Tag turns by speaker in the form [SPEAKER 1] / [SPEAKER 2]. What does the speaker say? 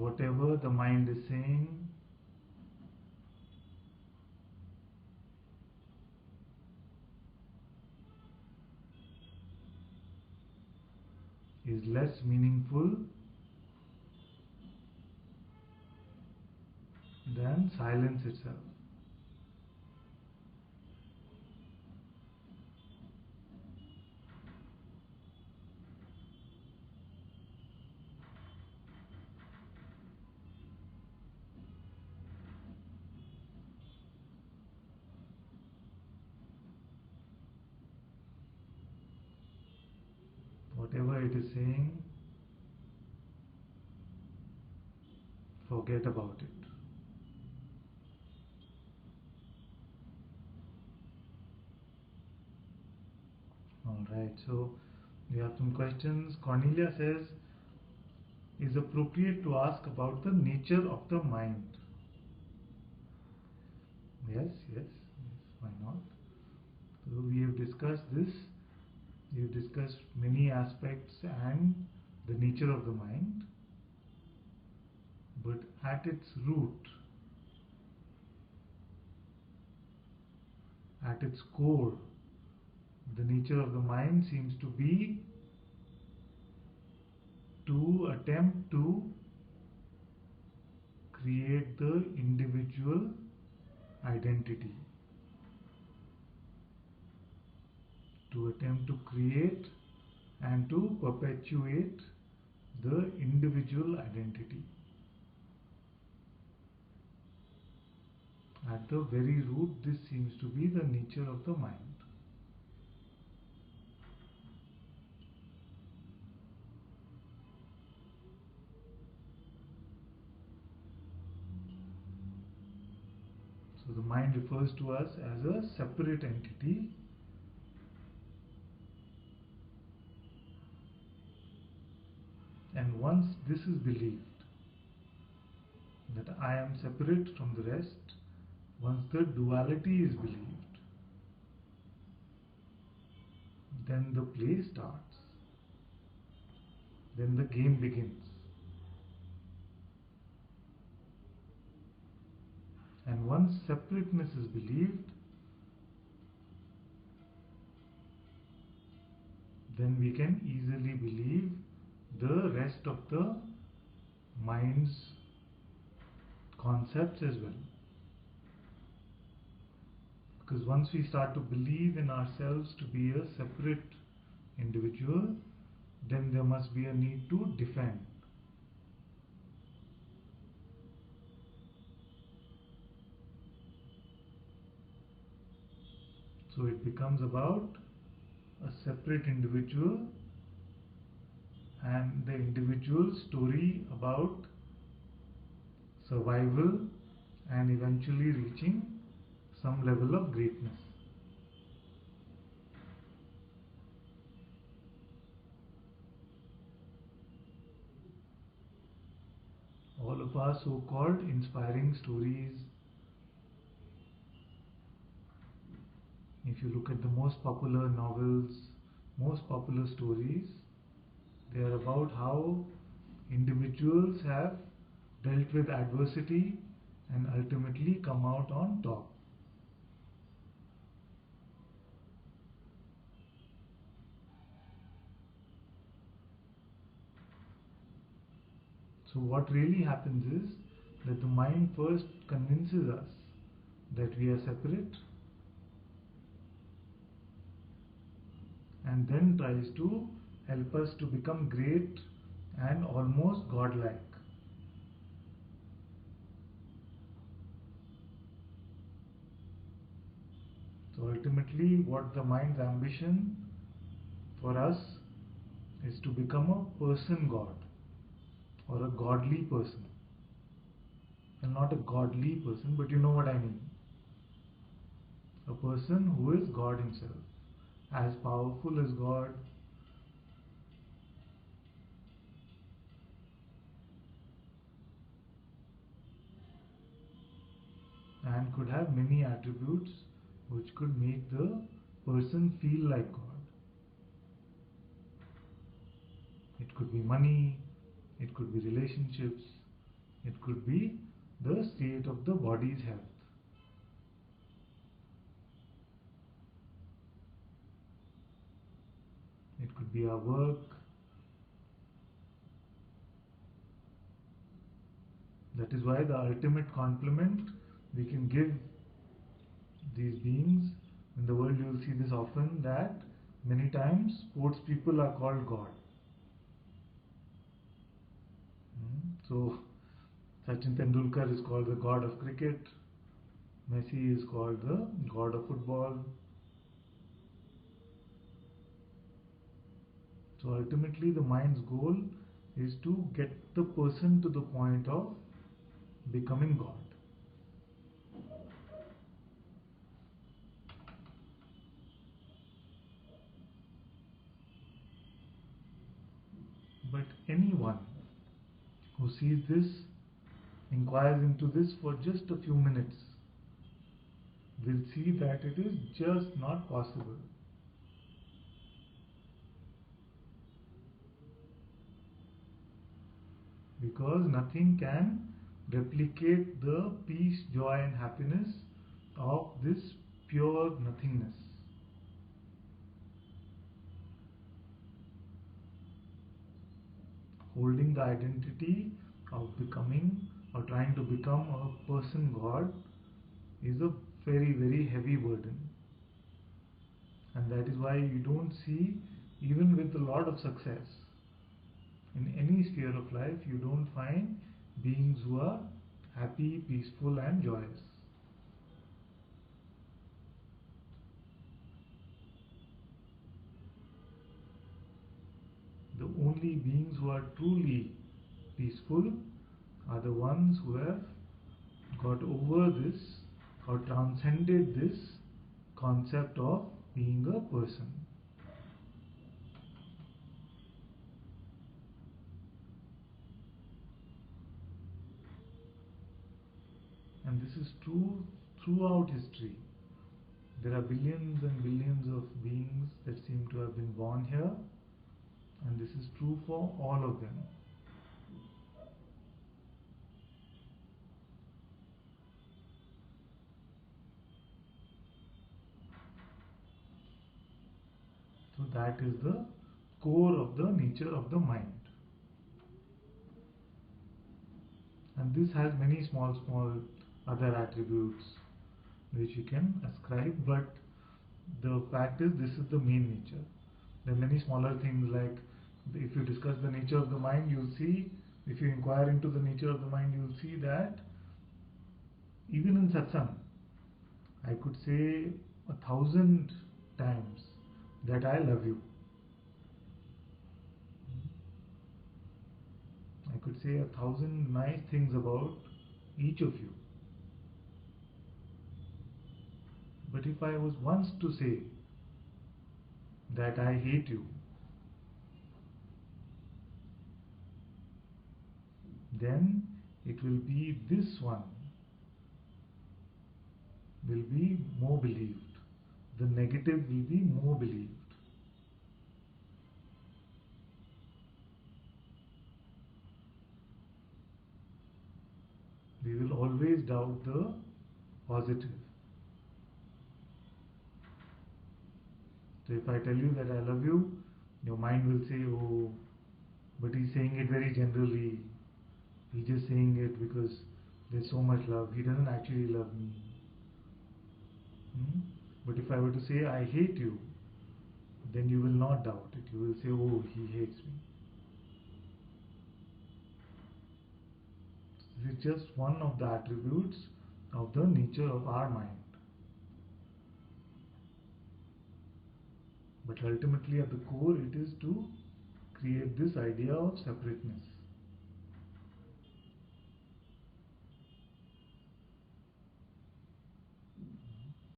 [SPEAKER 1] whatever the mind is saying is less meaningful than silence itself. Whatever it is saying, forget about it. Alright, so we have some questions. Cornelia says, is appropriate to ask about the nature of the mind? Yes, why not? So we have discussed this. We have discussed many aspects and the nature of the mind. But at its root, at its core, the nature of the mind seems to be to attempt to create the individual identity, to attempt to create and to perpetuate the individual identity. At the very root, this seems to be the nature of the mind. So the mind refers to us as a separate entity, and once this is believed, that I am separate from the rest, once the duality is believed, then the play starts, then the game begins. And once separateness is believed, then we can easily believe the rest of the mind's concepts as well. Because once we start to believe in ourselves to be a separate individual, then there must be a need to defend. So it becomes about a separate individual and the individual's story about survival and eventually reaching some level of greatness. All of our so-called inspiring stories, if you look at the most popular novels, most popular stories, they are about how individuals have dealt with adversity and ultimately come out on top. So what really happens is that the mind first convinces us that we are separate and then tries to help us to become great and almost godlike. So ultimately what the mind's ambition for us is to become a person god or a godly person. And not a godly person, but you know what I mean. A person who is God himself, as powerful as God, and could have many attributes which could make the person feel like God. It could be money, it could be relationships, It could be the state of the body's health. It could be our work. That is why the ultimate compliment we can give these beings in the world, you will see this often, that many times sports people are called God. So Sachin Tendulkar is called the god of cricket, Messi is called the god of football. So ultimately the mind's goal is to get the person to the point of becoming God. But anyone who sees this, inquires into this for just a few minutes, will see that it is just not possible. Because nothing can replicate the peace, joy and happiness of this pure nothingness. Holding the identity of becoming or trying to become a person God is a very, very heavy burden. And that is why you don't see, even with a lot of success, in any sphere of life, you don't find beings who are happy, peaceful and joyous. The only beings who are truly peaceful are the ones who have got over this or transcended this concept of being a person. And this is true throughout history. There are billions and billions of beings that seem to have been born here, and this is true for all of them. So that is the core of the nature of the mind. And this has many small other attributes which you can ascribe, but the fact is this is the main nature. There are many smaller things, like if you discuss the nature of the mind, you'll see, if you inquire into the nature of the mind, you'll see that even in satsang, I could say 1,000 times that I love you. I could say 1,000 nice things about each of you. But if I was once to say that I hate you, then it will be this one will be more believed. The negative will be more believed. We will always doubt the positive. So if I tell you that I love you, your mind will say, oh, but he's saying it very generally. He's just saying it because there's so much love. He doesn't actually love me. But if I were to say I hate you, then you will not doubt it. You will say, oh, he hates me. This is just one of the attributes of the nature of our mind. But ultimately at the core it is to create this idea of separateness.